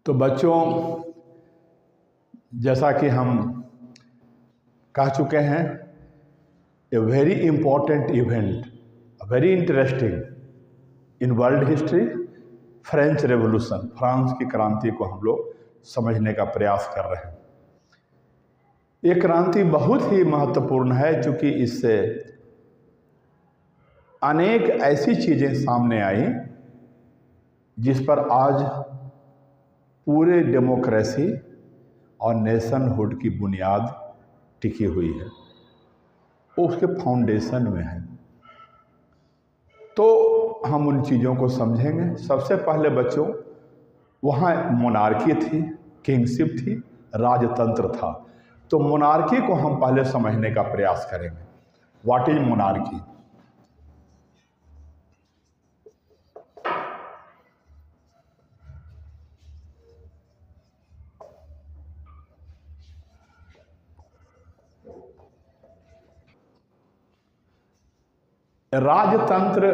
तो बच्चों, जैसा कि हम कह चुके हैं, a very important event, very interesting in world history, French revolution, France की क्रांति को हम लोग समझने का प्रयास कर रहे हैं। ये क्रांति बहुत ही महत्वपूर्ण है, क्योंकि इससे अनेक ऐसी चीज़ें सामने आई जिस पर आज पूरे डेमोक्रेसी और नेशनहुड की बुनियाद टिकी हुई है, वो उसके फाउंडेशन में है। तो हम उन चीज़ों को समझेंगे। सबसे पहले बच्चों, वहाँ मोनार्की थी, किंगशिप थी, राजतंत्र था। तो मोनार्की को हम पहले समझने का प्रयास करेंगे। What is monarchy? राजतंत्र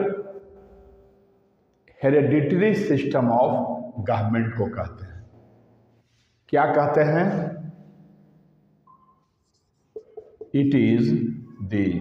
हेरेडिटरी सिस्टम ऑफ गवर्नमेंट को कहते हैं। क्या कहते हैं? इट इज द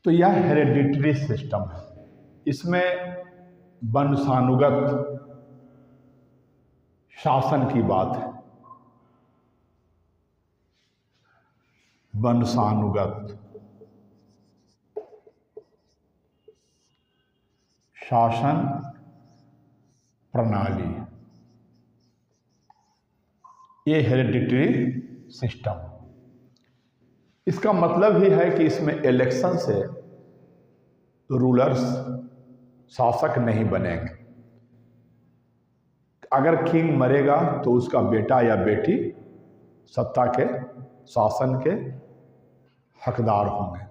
तो यह हेरेडिटरी सिस्टम है। इसमें वंशानुगत शासन की बात है। वंशानुगत शासन प्रणाली, ये हेरेडिटरी सिस्टम। इसका मतलब ही है कि इसमें इलेक्शन से रूलर्स, शासक नहीं बनेंगे। अगर किंग मरेगा तो उसका बेटा या बेटी सत्ता के, शासन के हकदार होंगे।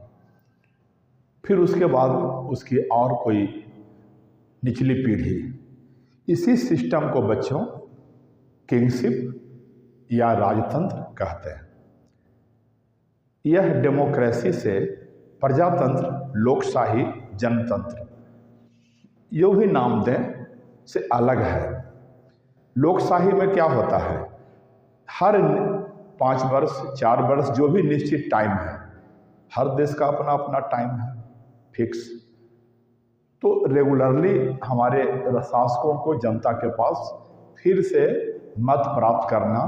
फिर उसके बाद उसकी और कोई निचली पीढ़ी। इसी सिस्टम को बच्चों किंगशिप या राजतंत्र कहते हैं। यह डेमोक्रेसी से प्रजातंत्र, लोकशाही, जनतंत्र, यो भी नाम दें से अलग है। लोकशाही में क्या होता है? हर 5 वर्ष, 4 वर्ष, जो भी निश्चित टाइम है, हर देश का अपना अपना टाइम है फिक्स। तो रेगुलरली हमारे शासकों को जनता के पास फिर से मत प्राप्त करना,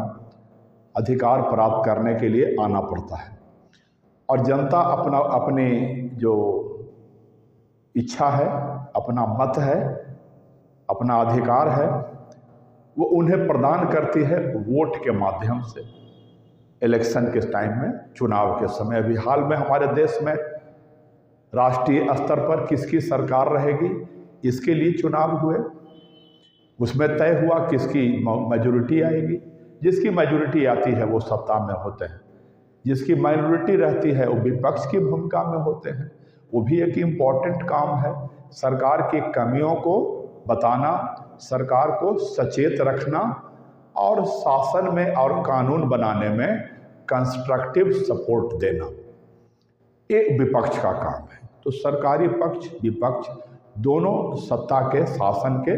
अधिकार प्राप्त करने के लिए आना पड़ता है। और जनता अपनी जो इच्छा है, अपना मत है, अपना अधिकार है, वो उन्हें प्रदान करती है वोट के माध्यम से। इलेक्शन के टाइम में, चुनाव के समय, अभी हाल में हमारे देश में राष्ट्रीय स्तर पर किसकी सरकार रहेगी, इसके लिए चुनाव हुए। उसमें तय हुआ किसकी मेजॉरिटी आएगी। जिसकी मेजॉरिटी आती है वो सत्ता में होते हैं, जिसकी माइनॉरिटी रहती है वो विपक्ष की भूमिका में होते हैं। वो भी एक इम्पॉर्टेंट काम है, सरकार की कमियों को बताना, सरकार को सचेत रखना और शासन में और कानून बनाने में कंस्ट्रक्टिव सपोर्ट देना, ये विपक्ष का काम है। तो सरकारी पक्ष, विपक्ष दोनों सत्ता के, शासन के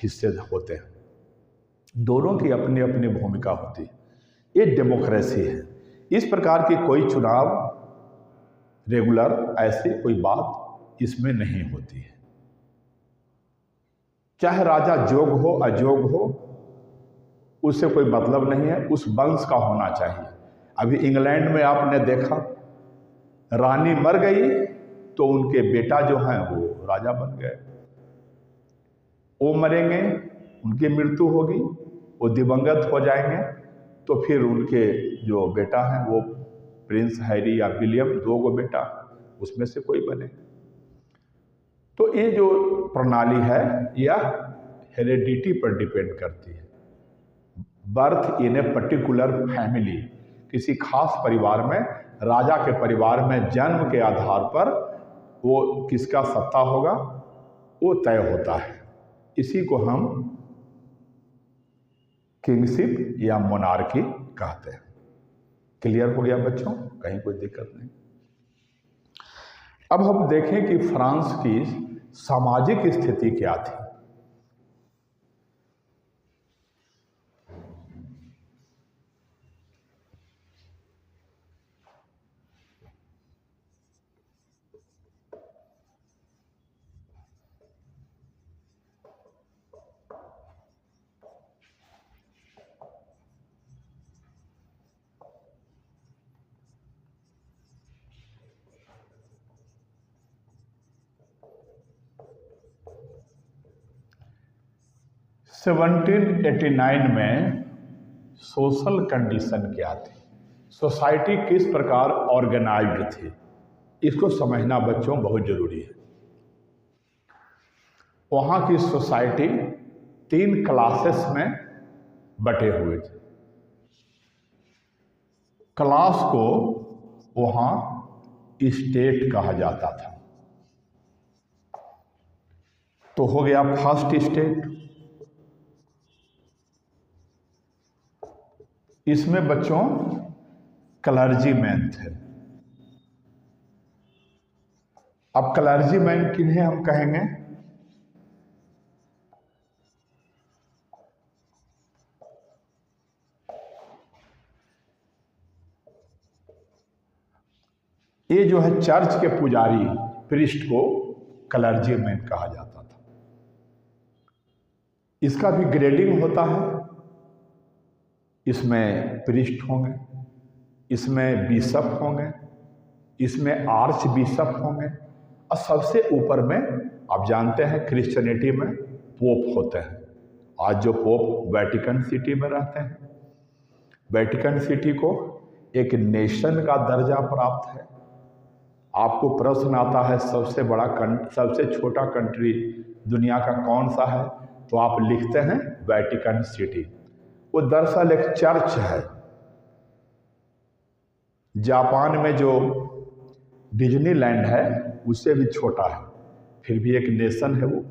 हिस्से होते हैं। दोनों की अपनी अपनी भूमिका होती है। ये डेमोक्रेसी है। इस प्रकार की कोई चुनाव रेगुलर, ऐसी कोई बात इसमें नहीं होती है। चाहे राजा जोग हो अजोग हो, उससे कोई मतलब नहीं है, उस वंश का होना चाहिए। अभी इंग्लैंड में आपने देखा, रानी मर गई तो उनके बेटा जो हैं वो राजा बन गए। वो मरेंगे, उनकी मृत्यु होगी, वो दिवंगत हो जाएंगे, तो फिर उनके जो बेटा हैं वो प्रिंस हैरी या विलियम, 2 बेटा, उसमें से कोई बने। तो ये जो प्रणाली है यह हेरेडिटी पर डिपेंड करती है। Birth in a particular family, किसी खास परिवार में, राजा के परिवार में जन्म के आधार पर वो किसका सत्ता होगा वो तय होता है। इसी को हम किंगशिप या मोनार्की कहते हैं। क्लियर हो गया बच्चों, कहीं कोई दिक्कत नहीं। अब हम देखें कि फ्रांस की सामाजिक स्थिति क्या थी। सेवनटीन 89 में सोशल कंडीशन क्या थी, सोसाइटी किस प्रकार ऑर्गेनाइज्ड थी, इसको समझना बच्चों बहुत जरूरी है। वहाँ की सोसाइटी 3 क्लासेस में बटे हुए थे। क्लास को वहाँ स्टेट कहा जाता था। तो हो गया फर्स्ट स्टेट। इसमें बच्चों क्लर्जीमैन थे। अब क्लर्जीमैन किन्हें हम कहेंगे? ये जो है चर्च के पुजारी प्रीस्ट को क्लर्जीमैन कहा जाता था। इसका भी ग्रेडिंग होता है। इसमें प्रीस्ट होंगे, इसमें बिशप होंगे, इसमें आर्च बिशप होंगे, और सबसे ऊपर में आप जानते हैं क्रिश्चियनिटी में पोप होते हैं। आज जो पोप वेटिकन सिटी में रहते हैं, वेटिकन सिटी को एक नेशन का दर्जा प्राप्त है। आपको प्रश्न आता है सबसे छोटा कंट्री दुनिया का कौन सा है, तो आप लिखते हैं वेटिकन सिटी। वो दरअसल एक चर्च है। जापान में जो डिज्नीलैंड है उससे भी छोटा है, फिर भी एक नेशन है वो।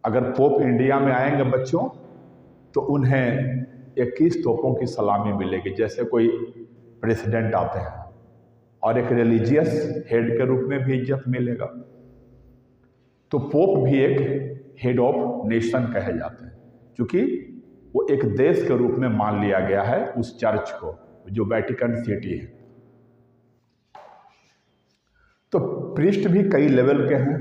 अगर पोप इंडिया में आएंगे बच्चों तो उन्हें 21 तोपों की सलामी मिलेगी, जैसे कोई प्रेसिडेंट आते हैं, और एक रिलीजियस हेड के रूप में भी इज्जत मिलेगा। तो पोप भी एक हेड ऑफ नेशन कहे जाते हैं, क्योंकि वो एक देश के रूप में मान लिया गया है उस चर्च को, जो वेटिकन सिटी है। तो प्रीस्ट भी कई लेवल के हैं।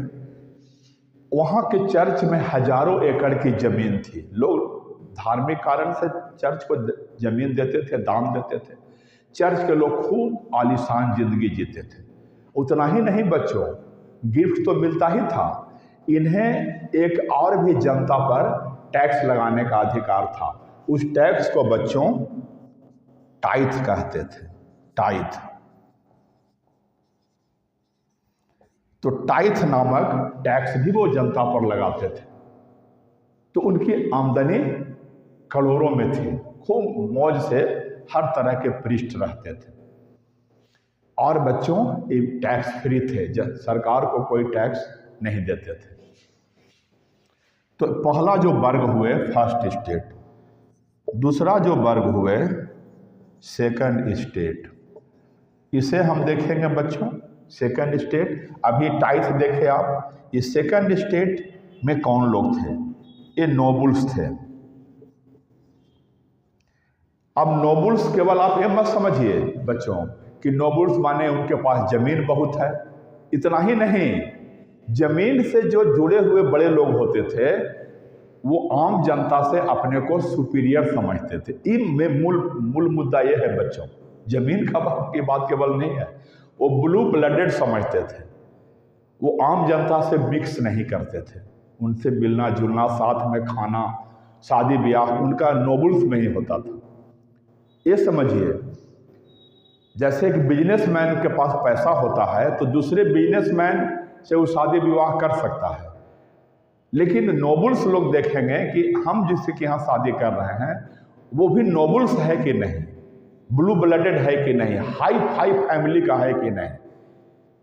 वहाँ के चर्च में हजारों एकड़ की जमीन थी। लोग धार्मिक कारण से चर्च को जमीन देते थे, दान देते थे। चर्च के लोग खूब आलीशान जिंदगी जीते थे। उतना ही नहीं बच्चों, गिफ्ट तो मिलता ही था, इन्हें एक और भी जनता पर टैक्स लगाने का अधिकार था। उस टैक्स को बच्चों टाइथ कहते थे, टाइथ। तो टाइथ नामक टैक्स भी वो जनता पर लगाते थे। तो उनकी आमदनी करोड़ों में थी। खूब मौज से हर तरह के पृष्ठ रहते थे। और बच्चों ये टैक्स फ्री थे, सरकार को कोई टैक्स नहीं देते थे। तो पहला जो वर्ग हुए फर्स्ट स्टेट, दूसरा जो वर्ग हुए सेकंड स्टेट। इसे हम देखेंगे बच्चों सेकंड स्टेट। अभी टाइथ देखे आप। ये सेकंड स्टेट में कौन लोग थे? ये नोबल्स थे। अब नोबल्स केवल आप ये मत समझिए बच्चों कि नोबल्स माने उनके पास जमीन बहुत है। इतना ही नहीं, जमीन से जो जुड़े हुए बड़े लोग होते थे वो आम जनता से अपने को सुपीरियर समझते थे। इनमें मूल मुद्दा ये है बच्चों, जमीन की बात केवल नहीं है। वो ब्लू ब्लडेड समझते थे। वो आम जनता से मिक्स नहीं करते थे, उनसे मिलना जुलना, साथ में खाना, शादी ब्याह उनका नोबल्स में ही होता था। ये समझिए, जैसे एक बिजनेसमैन के पास पैसा होता है तो दूसरे बिजनेसमैन से वो शादी विवाह कर सकता है। लेकिन नोबल्स लोग देखेंगे कि हम जिसके यहाँ शादी कर रहे हैं वो भी नोबल्स है कि नहीं, ब्लू ब्लडेड है कि नहीं, हाई फाई फैमिली का है कि नहीं।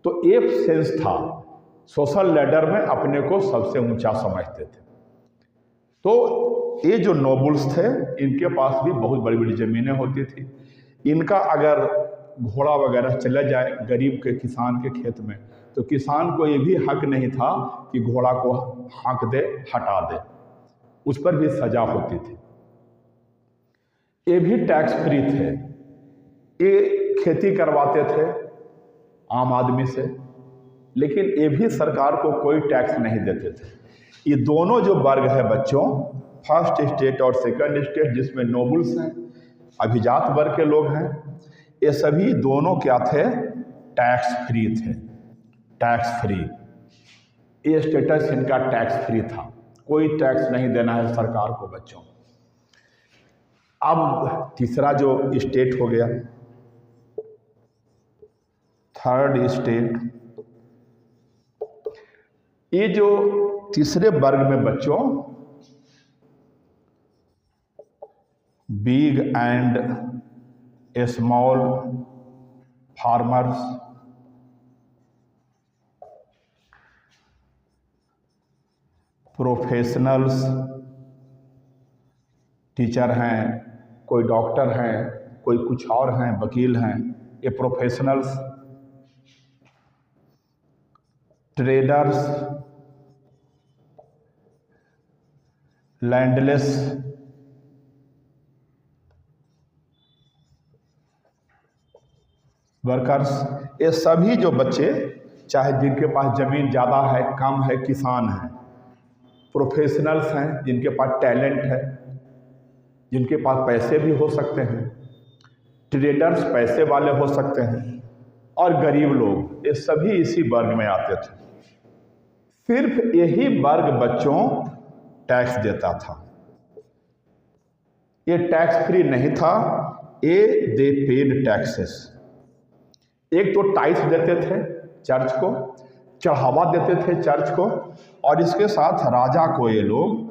तो एक सेंस था, सोशल लैडर में अपने को सबसे ऊंचा समझते थे। तो ये जो नोबल्स थे इनके पास भी बहुत बड़ी बड़ी ज़मीनें होती थी। इनका अगर घोड़ा वगैरह चला जाए गरीब के किसान के खेत में, तो किसान को ये भी हक नहीं था कि घोड़ा को हाँक दे, हटा दे, उस पर भी सजा होती थी। ये भी टैक्स फ्री थे। ये खेती करवाते थे आम आदमी से, लेकिन ये भी सरकार को कोई टैक्स नहीं देते थे। ये दोनों जो वर्ग है बच्चों, फर्स्ट स्टेट और सेकंड स्टेट, जिसमें नोबल्स हैं, अभिजात वर्ग के लोग हैं, ये सभी दोनों क्या थे? टैक्स फ्री थे। टैक्स फ्री, ये स्टेटस इनका टैक्स फ्री था, कोई टैक्स नहीं देना है सरकार को बच्चों। अब तीसरा जो स्टेट हो गया, थर्ड स्टेट, ये जो तीसरे वर्ग में बच्चों big and small farmers, professionals, teacher हैं, कोई डॉक्टर हैं, कोई कुछ और हैं, वकील हैं, ये प्रोफेशनल्स, ट्रेडर्स, लैंडलेस, वर्कर्स, ये सभी जो बच्चे, चाहे जिनके पास ज़मीन ज़्यादा है, कम है, किसान हैं, प्रोफेशनल्स हैं जिनके पास टैलेंट है, जिनके पास पैसे भी हो सकते हैं, ट्रेडर्स पैसे वाले हो सकते हैं, और गरीब लोग, ये सभी इसी वर्ग में आते थे। सिर्फ यही वर्ग बच्चों टैक्स देता था। ये टैक्स फ्री नहीं था, ये दे पेड टैक्सेस। एक तो टाइथ देते थे चर्च को, चढ़ावा देते थे चर्च को, और इसके साथ राजा को ये लोग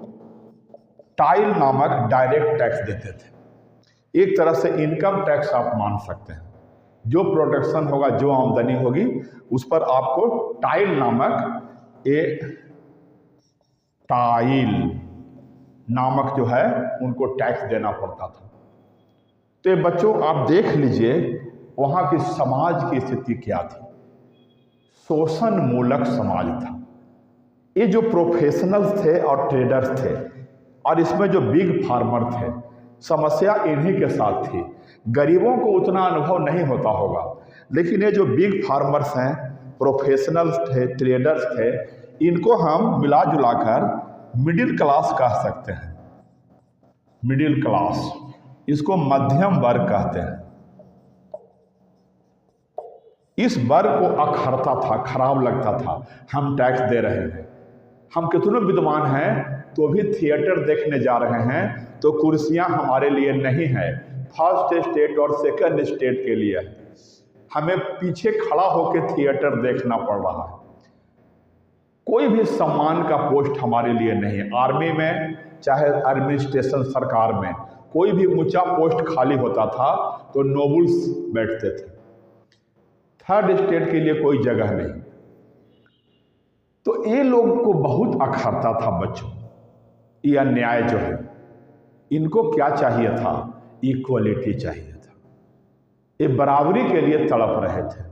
टाइल नामक डायरेक्ट टैक्स देते थे। एक तरह से इनकम टैक्स आप मान सकते हैं। जो प्रोडक्शन होगा, जो आमदनी होगी, उस पर आपको टाइल नामक टाइल नामक जो है उनको टैक्स देना पड़ता था। तो बच्चों आप देख लीजिए वहाँ की समाज की स्थिति क्या थी। शोषण मूलक समाज था। ये जो प्रोफेशनल्स थे और ट्रेडर्स थे, और इसमें जो बिग फार्मर थे, समस्या इन्हीं के साथ थी। गरीबों को उतना अनुभव नहीं होता होगा, लेकिन ये जो बिग फार्मर्स हैं, प्रोफेशनल्स थे, ट्रेडर्स थे, इनको हम मिला जुला कर मिडिल क्लास कह सकते हैं। मिडिल क्लास, इसको मध्यम वर्ग कहते हैं। इस वर्ग को अखरता था, खराब लगता था, हम टैक्स दे रहे हैं, हम कितने विद्वान हैं तो भी थिएटर देखने जा रहे हैं तो कुर्सियां हमारे लिए नहीं है, फर्स्ट स्टेट और सेकंड स्टेट के लिए है, हमें पीछे खड़ा होकर थिएटर देखना पड़ रहा है। कोई भी सम्मान का पोस्ट हमारे लिए नहीं है। आर्मी में, चाहे एडमिनिस्ट्रेशन सरकार में, कोई भी ऊंचा पोस्ट खाली होता था तो नोबल्स बैठते थे। थर्ड स्टेट के लिए कोई जगह नहीं। तो ये लोग को बहुत अखरता था बच्चों। ये अन्याय जो है, इनको क्या चाहिए था? इक्वलिटी चाहिए था। ये बराबरी के लिए तड़प रहे थे।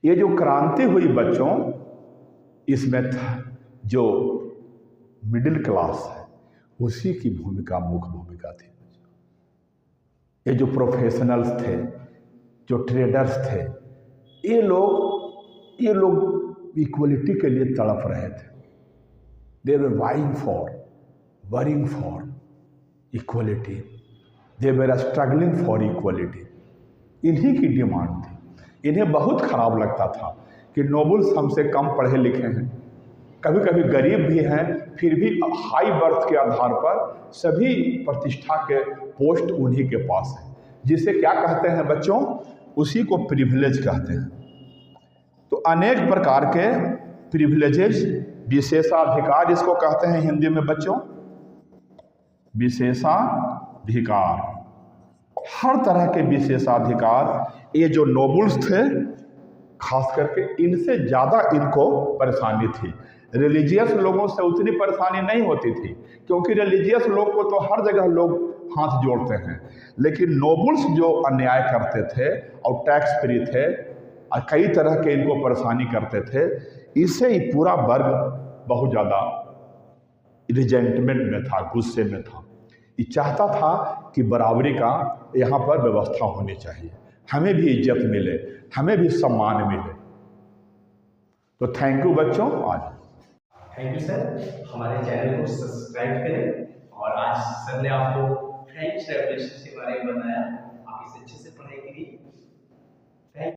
ये जो क्रांति हुई बच्चों, इसमें था जो मिडिल क्लास है उसी की भूमिका मुख्य भूमिका थी। ये जो प्रोफेशनल्स थे, जो ट्रेडर्स थे, ये लोग इक्वलिटी के लिए तड़प रहे थे। They were warring for equality, they were struggling for equality. इन्हीं की डिमांड थी। इन्हें बहुत खराब लगता था कि नोबल्स हमसे कम पढ़े लिखे हैं, कभी कभी गरीब भी हैं, फिर भी हाई बर्थ के आधार पर सभी प्रतिष्ठा के पोस्ट उन्हीं के पास है, जिसे क्या कहते हैं बच्चों? उसी को प्रिविलेज कहते हैं। तो अनेक प्रकार के प्रिविलेजेस, विशेषाधिकार इसको कहते हैं हिंदी में बच्चों, विशेषाधिकार। हर तरह के विशेषाधिकार ये जो नोबल्स थे, खास करके इनसे ज़्यादा इनको परेशानी थी। रिलीजियस लोगों से उतनी परेशानी नहीं होती थी, क्योंकि रिलीजियस लोग को तो हर जगह लोग हाथ जोड़ते हैं, लेकिन नोबल्स जो अन्याय करते थे और टैक्स फ्री थे और कई तरह के इनको परेशानी करते थे, इससे ही पूरा वर्ग बहुत ज़्यादा रिजेंटमेंट में था, गुस्से में था। ये चाहता था कि बराबरी का यहाँ पर व्यवस्था होनी चाहिए, हमें भी इज्जत मिले, हमें भी सम्मान मिले। तो थैंक यू बच्चों। आज थैंक यू सर, हमारे चैनल को सब्सक्राइब करें। और आज सर ने आपको फ्रेंच रेवोल्यूशन के बारे में बताया, आप इसे अच्छे से पढ़ाई करिए।